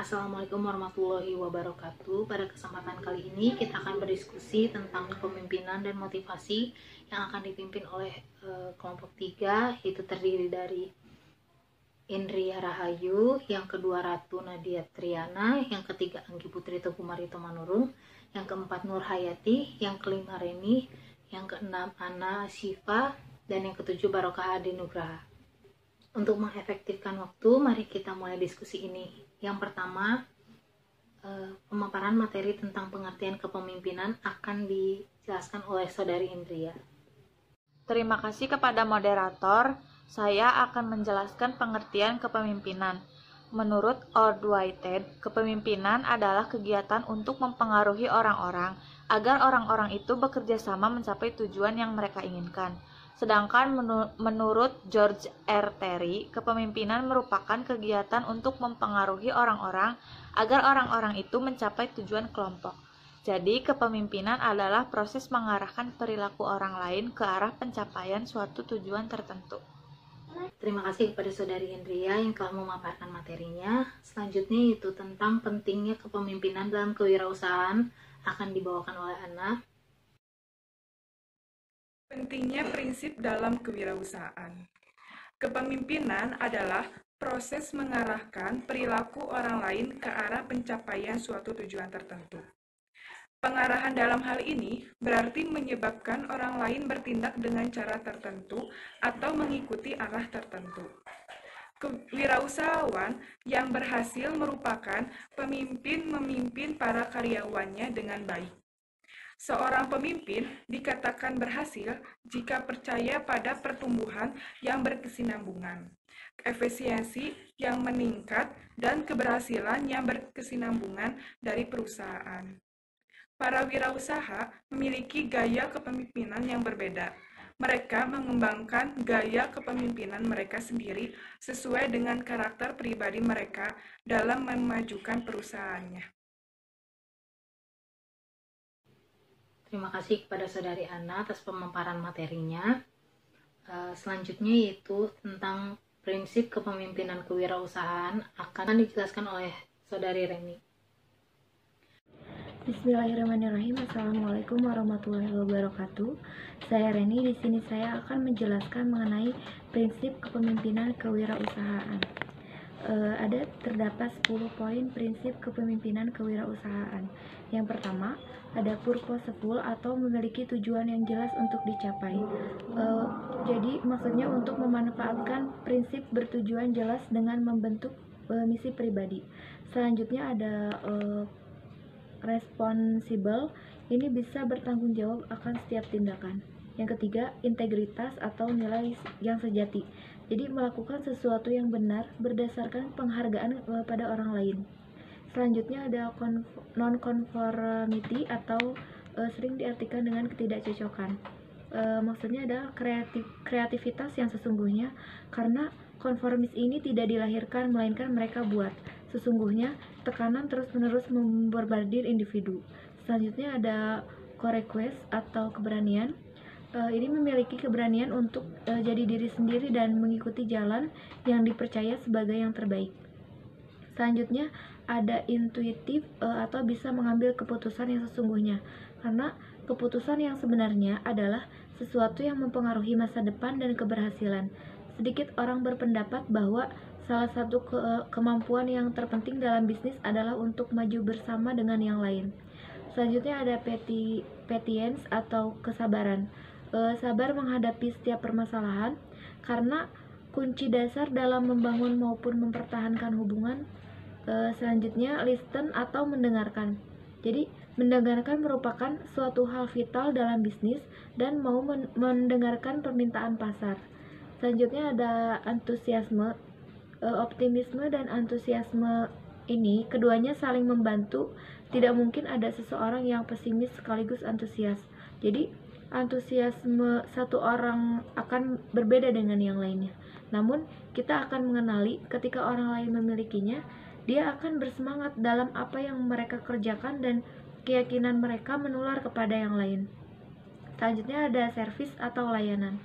Assalamualaikum warahmatullahi wabarakatuh. Pada kesempatan kali ini kita akan berdiskusi tentang kepemimpinan dan motivasi yang akan dipimpin oleh kelompok 3, yaitu terdiri dari Indria Rahayu, yang kedua Ratu Nadia Triana, yang ketiga Anggi Putri Teguh Marito Manurung, yang keempat Nur Hayati, yang kelima Reni, yang keenam Ana Syifa, dan yang ketujuh Barokah Adi Nugraha. Untuk mengefektifkan waktu, mari kita mulai diskusi ini. Yang pertama, pemaparan materi tentang pengertian kepemimpinan akan dijelaskan oleh Saudari Indria. Terima kasih kepada moderator. Saya akan menjelaskan pengertian kepemimpinan. Menurut Ordwaited, kepemimpinan adalah kegiatan untuk mempengaruhi orang-orang agar orang-orang itu bekerja sama mencapai tujuan yang mereka inginkan. Sedangkan menurut George R. Terry, kepemimpinan merupakan kegiatan untuk mempengaruhi orang-orang agar orang-orang itu mencapai tujuan kelompok. Jadi, kepemimpinan adalah proses mengarahkan perilaku orang lain ke arah pencapaian suatu tujuan tertentu. Terima kasih kepada Saudari Indria yang telah memaparkan materinya. Selanjutnya itu tentang pentingnya kepemimpinan dalam kewirausahaan akan dibawakan oleh Ana. Pentingnya prinsip dalam kewirausahaan. Kepemimpinan adalah proses mengarahkan perilaku orang lain ke arah pencapaian suatu tujuan tertentu. Pengarahan dalam hal ini berarti menyebabkan orang lain bertindak dengan cara tertentu atau mengikuti arah tertentu. Kewirausahawan yang berhasil merupakan pemimpin memimpin para karyawannya dengan baik. Seorang pemimpin dikatakan berhasil jika percaya pada pertumbuhan yang berkesinambungan, efisiensi yang meningkat, dan keberhasilan yang berkesinambungan dari perusahaan. Para wirausaha memiliki gaya kepemimpinan yang berbeda. Mereka mengembangkan gaya kepemimpinan mereka sendiri sesuai dengan karakter pribadi mereka dalam memajukan perusahaannya. Terima kasih kepada Saudari Ana atas pemaparan materinya. Selanjutnya yaitu tentang prinsip kepemimpinan kewirausahaan akan dijelaskan oleh Saudari Reni. Bismillahirrahmanirrahim. Assalamualaikum warahmatullahi wabarakatuh. Saya Reni. Di sini saya akan menjelaskan mengenai prinsip kepemimpinan kewirausahaan. Terdapat 10 poin prinsip kepemimpinan kewirausahaan. Yang pertama, ada purposeful atau memiliki tujuan yang jelas untuk dicapai. Jadi maksudnya untuk memanfaatkan prinsip bertujuan jelas dengan membentuk misi pribadi. Selanjutnya ada responsible, ini bisa bertanggung jawab akan setiap tindakan. Yang ketiga, integritas atau nilai yang sejati. Jadi melakukan sesuatu yang benar berdasarkan penghargaan pada orang lain. Selanjutnya ada non-conformity atau sering diartikan dengan ketidakcocokan. Maksudnya ada kreativitas yang sesungguhnya, karena konformis ini tidak dilahirkan melainkan mereka buat. Sesungguhnya tekanan terus-menerus memborbardir individu. Selanjutnya ada courageous atau keberanian. Ini memiliki keberanian untuk jadi diri sendiri dan mengikuti jalan yang dipercaya sebagai yang terbaik. Selanjutnya ada intuitif atau bisa mengambil keputusan yang sesungguhnya, karena keputusan yang sebenarnya adalah sesuatu yang mempengaruhi masa depan dan keberhasilan. Sedikit orang berpendapat bahwa salah satu kemampuan yang terpenting dalam bisnis adalah untuk maju bersama dengan yang lain. Selanjutnya ada patience atau kesabaran. Sabar menghadapi setiap permasalahan, karena kunci dasar dalam membangun maupun mempertahankan hubungan. Selanjutnya listen atau mendengarkan. Jadi mendengarkan merupakan suatu hal vital dalam bisnis dan mau mendengarkan permintaan pasar. Selanjutnya ada antusiasme. Optimisme dan antusiasme ini keduanya saling membantu. Tidak mungkin ada seseorang yang pesimis sekaligus antusias. Jadi antusiasme satu orang akan berbeda dengan yang lainnya. Namun kita akan mengenali ketika orang lain memilikinya, dia akan bersemangat dalam apa yang mereka kerjakan dan keyakinan mereka menular kepada yang lain. Selanjutnya ada service atau layanan.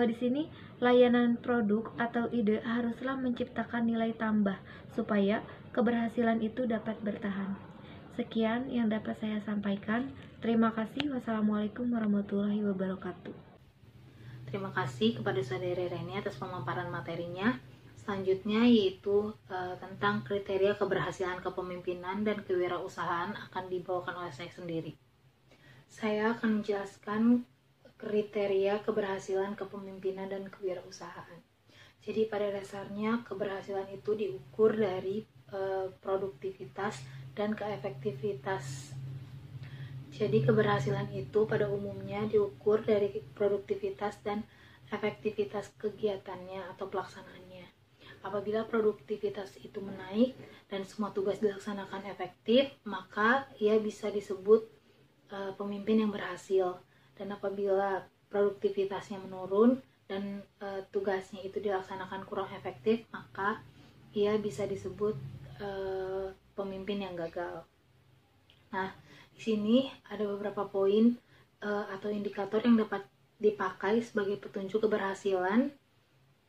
Di sini layanan produk atau ide haruslah menciptakan nilai tambah supaya keberhasilan itu dapat bertahan. Sekian yang dapat saya sampaikan. Terima kasih. Wassalamualaikum warahmatullahi wabarakatuh. Terima kasih kepada Saudari Reni atas pemaparan materinya. Selanjutnya yaitu tentang kriteria keberhasilan kepemimpinan dan kewirausahaan akan dibawakan oleh saya sendiri. Saya akan menjelaskan kriteria keberhasilan kepemimpinan dan kewirausahaan. Jadi pada dasarnya keberhasilan itu diukur dari produktivitas dan keefektivitas. Jadi keberhasilan itu pada umumnya diukur dari produktivitas dan efektivitas kegiatannya atau pelaksanaannya. Apabila produktivitas itu menaik dan semua tugas dilaksanakan efektif, maka ia bisa disebut pemimpin yang berhasil. Dan apabila produktivitasnya menurun dan tugasnya itu dilaksanakan kurang efektif, maka ia bisa disebut pemimpin yang gagal. Nah, di sini ada beberapa poin atau indikator yang dapat dipakai sebagai petunjuk keberhasilan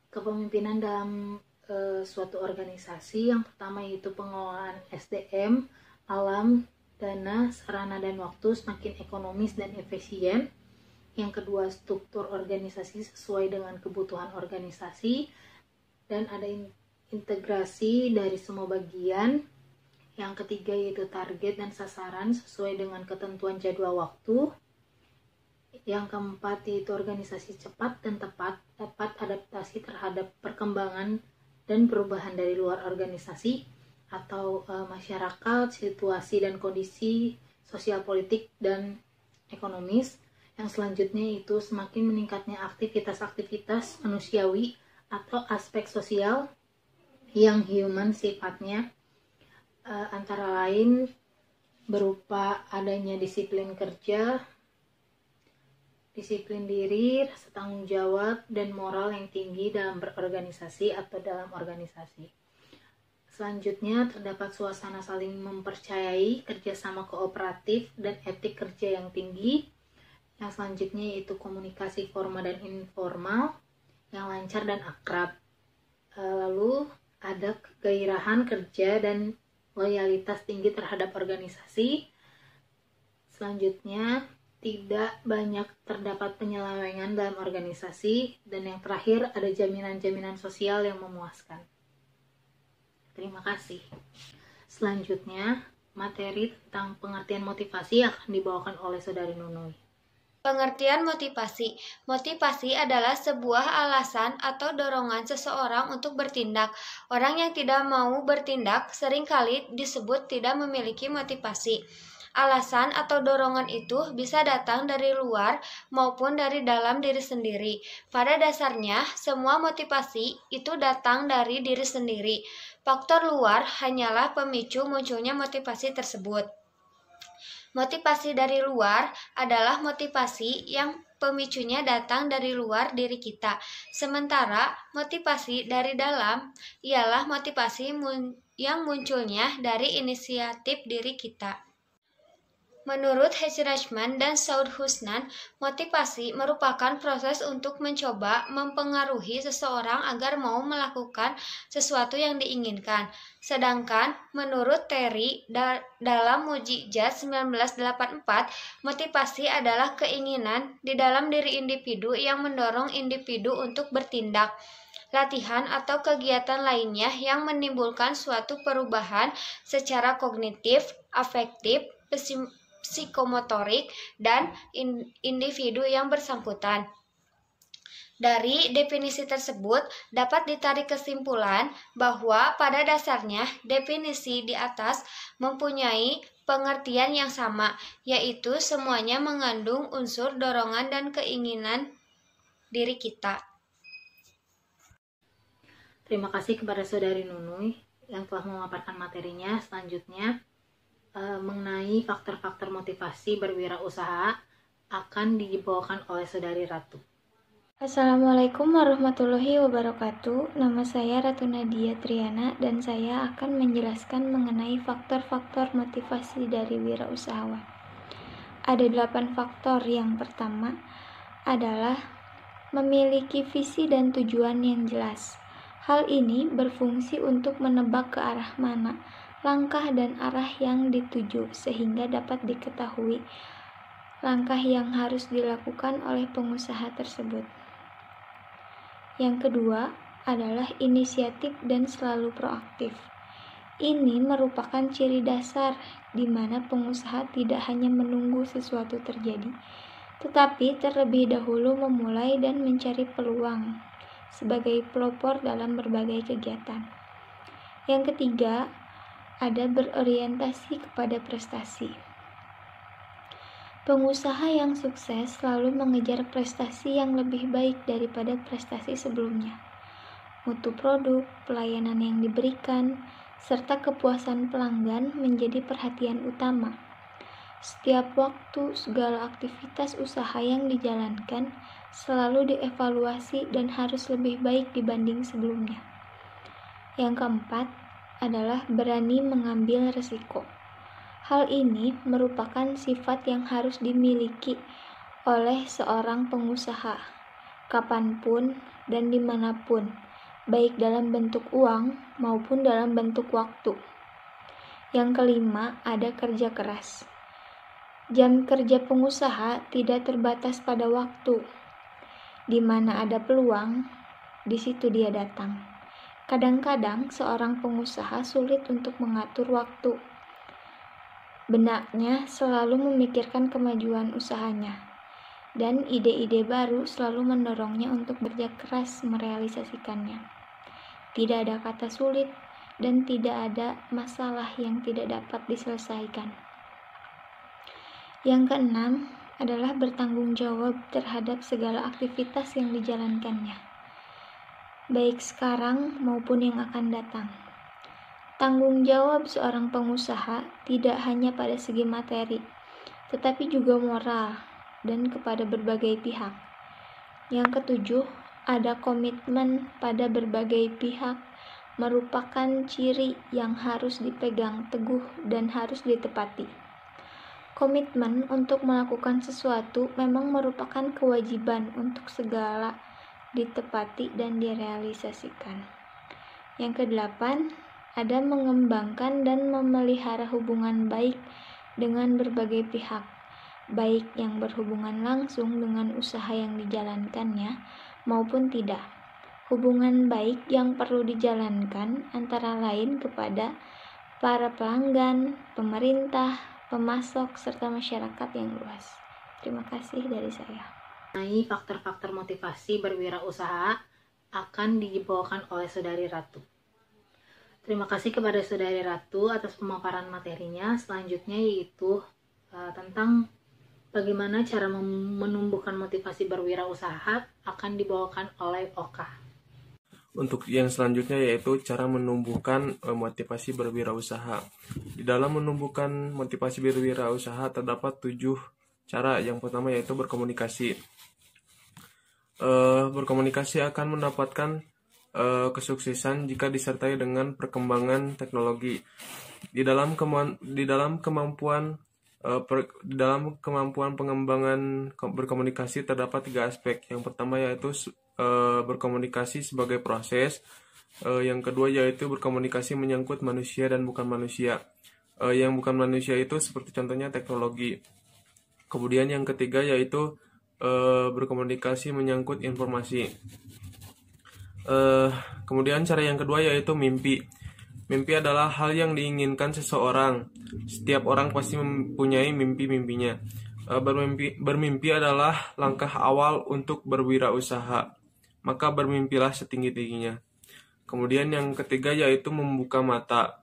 kepemimpinan dalam suatu organisasi. Yang pertama yaitu pengelolaan SDM, alam, dana, sarana dan waktu semakin ekonomis dan efisien. Yang kedua, struktur organisasi sesuai dengan kebutuhan organisasi dan ada integrasi dari semua bagian. Yang ketiga yaitu target dan sasaran sesuai dengan ketentuan jadwal waktu. Yang keempat yaitu organisasi cepat dan tepat, dapat adaptasi terhadap perkembangan dan perubahan dari luar organisasi atau masyarakat, situasi dan kondisi sosial, politik, dan ekonomis. Yang selanjutnya itu semakin meningkatnya aktivitas-aktivitas manusiawi atau aspek sosial yang human sifatnya, antara lain berupa adanya disiplin kerja, disiplin diri, rasa tanggung jawab, dan moral yang tinggi dalam berorganisasi atau dalam organisasi. Selanjutnya terdapat suasana saling mempercayai, kerjasama kooperatif, dan etik kerja yang tinggi. Yang selanjutnya yaitu komunikasi formal dan informal yang lancar dan akrab. Lalu ada kegairahan kerja dan loyalitas tinggi terhadap organisasi. Selanjutnya tidak banyak terdapat penyelewengan dalam organisasi. Dan yang terakhir ada jaminan-jaminan sosial yang memuaskan. Terima kasih. Selanjutnya materi tentang pengertian motivasi akan dibawakan oleh Saudari Nunui. Pengertian motivasi. Motivasi adalah sebuah alasan atau dorongan seseorang untuk bertindak. Orang yang tidak mau bertindak seringkali disebut tidak memiliki motivasi. Alasan atau dorongan itu bisa datang dari luar maupun dari dalam diri sendiri. Pada dasarnya, semua motivasi itu datang dari diri sendiri. Faktor luar hanyalah pemicu munculnya motivasi tersebut. Motivasi dari luar adalah motivasi yang pemicunya datang dari luar diri kita. Sementara motivasi dari dalam ialah motivasi yang munculnya dari inisiatif diri kita. Menurut Hesirashman dan Saud Husnan, motivasi merupakan proses untuk mencoba mempengaruhi seseorang agar mau melakukan sesuatu yang diinginkan. Sedangkan menurut Terry dalam Mujizat 1984, motivasi adalah keinginan di dalam diri individu yang mendorong individu untuk bertindak. Latihan atau kegiatan lainnya yang menimbulkan suatu perubahan secara kognitif, afektif, psikomotorik, dan individu yang bersangkutan. Dari definisi tersebut dapat ditarik kesimpulan bahwa pada dasarnya definisi di atas mempunyai pengertian yang sama, yaitu semuanya mengandung unsur dorongan dan keinginan diri kita. Terima kasih kepada Saudari Nunui yang telah memaparkan materinya. Selanjutnya mengenai faktor-faktor motivasi berwirausaha akan dibawakan oleh Saudari Ratu. Assalamualaikum warahmatullahi wabarakatuh. Nama saya Ratu Nadia Triana dan saya akan menjelaskan mengenai faktor-faktor motivasi dari wirausahawan. Ada 8 faktor. Yang pertama adalah memiliki visi dan tujuan yang jelas. Hal ini berfungsi untuk menebak ke arah mana langkah dan arah yang dituju sehingga dapat diketahui langkah yang harus dilakukan oleh pengusaha tersebut. Yang kedua adalah inisiatif dan selalu proaktif. Ini merupakan ciri dasar di mana pengusaha tidak hanya menunggu sesuatu terjadi, tetapi terlebih dahulu memulai dan mencari peluang sebagai pelopor dalam berbagai kegiatan. Yang ketiga, ada berorientasi kepada prestasi. Pengusaha yang sukses selalu mengejar prestasi yang lebih baik daripada prestasi sebelumnya. Mutu produk, pelayanan yang diberikan, serta kepuasan pelanggan menjadi perhatian utama. Setiap waktu, segala aktivitas usaha yang dijalankan selalu dievaluasi dan harus lebih baik dibanding sebelumnya. Yang keempat adalah berani mengambil resiko. Hal ini merupakan sifat yang harus dimiliki oleh seorang pengusaha, kapanpun dan dimanapun, baik dalam bentuk uang maupun dalam bentuk waktu. Yang kelima, ada kerja keras. Jam kerja pengusaha tidak terbatas pada waktu. Di mana ada peluang, di situ dia datang. Kadang-kadang seorang pengusaha sulit untuk mengatur waktu. Benaknya selalu memikirkan kemajuan usahanya, dan ide-ide baru selalu mendorongnya untuk bekerja keras merealisasikannya. Tidak ada kata sulit dan tidak ada masalah yang tidak dapat diselesaikan. Yang keenam adalah bertanggung jawab terhadap segala aktivitas yang dijalankannya, baik sekarang maupun yang akan datang. Tanggung jawab seorang pengusaha tidak hanya pada segi materi, tetapi juga moral dan kepada berbagai pihak. Yang ketujuh, ada komitmen pada berbagai pihak merupakan ciri yang harus dipegang teguh dan harus ditepati. Komitmen untuk melakukan sesuatu memang merupakan kewajiban untuk segala ditepati dan direalisasikan. Yang kedelapan, ada mengembangkan dan memelihara hubungan baik dengan berbagai pihak, baik yang berhubungan langsung dengan usaha yang dijalankannya maupun tidak. Hubungan baik yang perlu dijalankan antara lain kepada para pelanggan, pemerintah, pemasok, serta masyarakat yang luas. Terima kasih dari saya. Mengenai faktor-faktor motivasi berwirausaha akan dibawakan oleh Saudari Ratu. Terima kasih kepada Saudari Ratu atas pemaparan materinya. Selanjutnya yaitu tentang bagaimana cara menumbuhkan motivasi berwirausaha akan dibawakan oleh Oka. Untuk yang selanjutnya yaitu cara menumbuhkan motivasi berwirausaha. Di dalam menumbuhkan motivasi berwirausaha terdapat 7 cara. Yang pertama yaitu berkomunikasi. Berkomunikasi akan mendapatkan kesuksesan jika disertai dengan perkembangan teknologi. Di dalam kemampuan pengembangan berkomunikasi terdapat 3 aspek. Yang pertama yaitu berkomunikasi sebagai proses. Yang kedua yaitu berkomunikasi menyangkut manusia dan bukan manusia. Yang bukan manusia itu seperti contohnya teknologi. Kemudian yang ketiga yaitu berkomunikasi menyangkut informasi. Kemudian cara yang kedua yaitu mimpi. Mimpi adalah hal yang diinginkan seseorang. Setiap orang pasti mempunyai mimpi-mimpinya. Bermimpi adalah langkah awal untuk berwirausaha. Maka bermimpilah setinggi-tingginya. Kemudian yang ketiga yaitu membuka mata.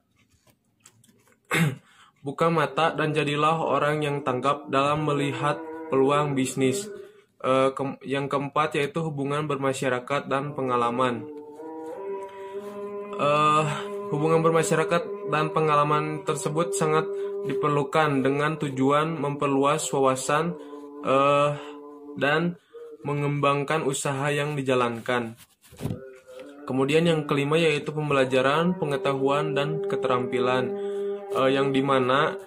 Buka mata dan jadilah orang yang tanggap dalam melihat peluang bisnis. Yang keempat yaitu hubungan bermasyarakat dan pengalaman. Hubungan bermasyarakat dan pengalaman tersebut sangat diperlukan dengan tujuan memperluas wawasan dan mengembangkan usaha yang dijalankan. Kemudian yang kelima yaitu pembelajaran, pengetahuan, dan keterampilan, yang dimana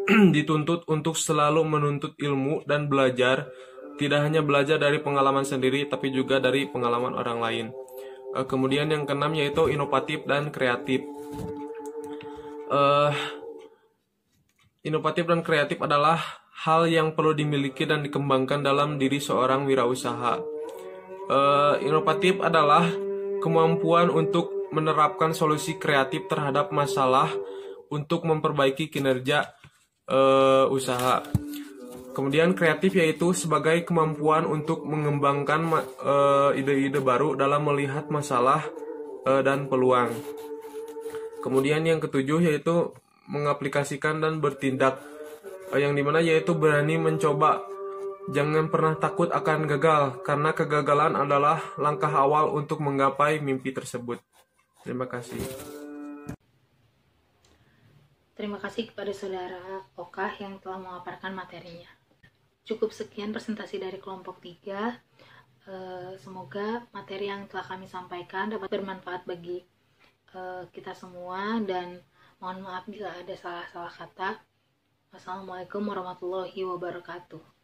dituntut untuk selalu menuntut ilmu dan belajar tidak hanya belajar dari pengalaman sendiri, tapi juga dari pengalaman orang lain. Kemudian yang keenam yaitu inovatif dan kreatif. Inovatif dan kreatif adalah hal yang perlu dimiliki dan dikembangkan dalam diri seorang wirausaha. Inovatif adalah kemampuan untuk menerapkan solusi kreatif terhadap masalah untuk memperbaiki kinerja usaha. Kemudian kreatif yaitu sebagai kemampuan untuk mengembangkan ide-ide baru dalam melihat masalah dan peluang. Kemudian yang ketujuh yaitu mengaplikasikan dan bertindak, yang dimana yaitu berani mencoba. Jangan pernah takut akan gagal, karena kegagalan adalah langkah awal untuk menggapai mimpi tersebut. Terima kasih. Terima kasih kepada Saudara Okah yang telah memaparkan materinya. Cukup sekian presentasi dari kelompok 3. Semoga materi yang telah kami sampaikan dapat bermanfaat bagi kita semua, dan mohon maaf bila ada salah-salah kata. Wassalamualaikum warahmatullahi wabarakatuh.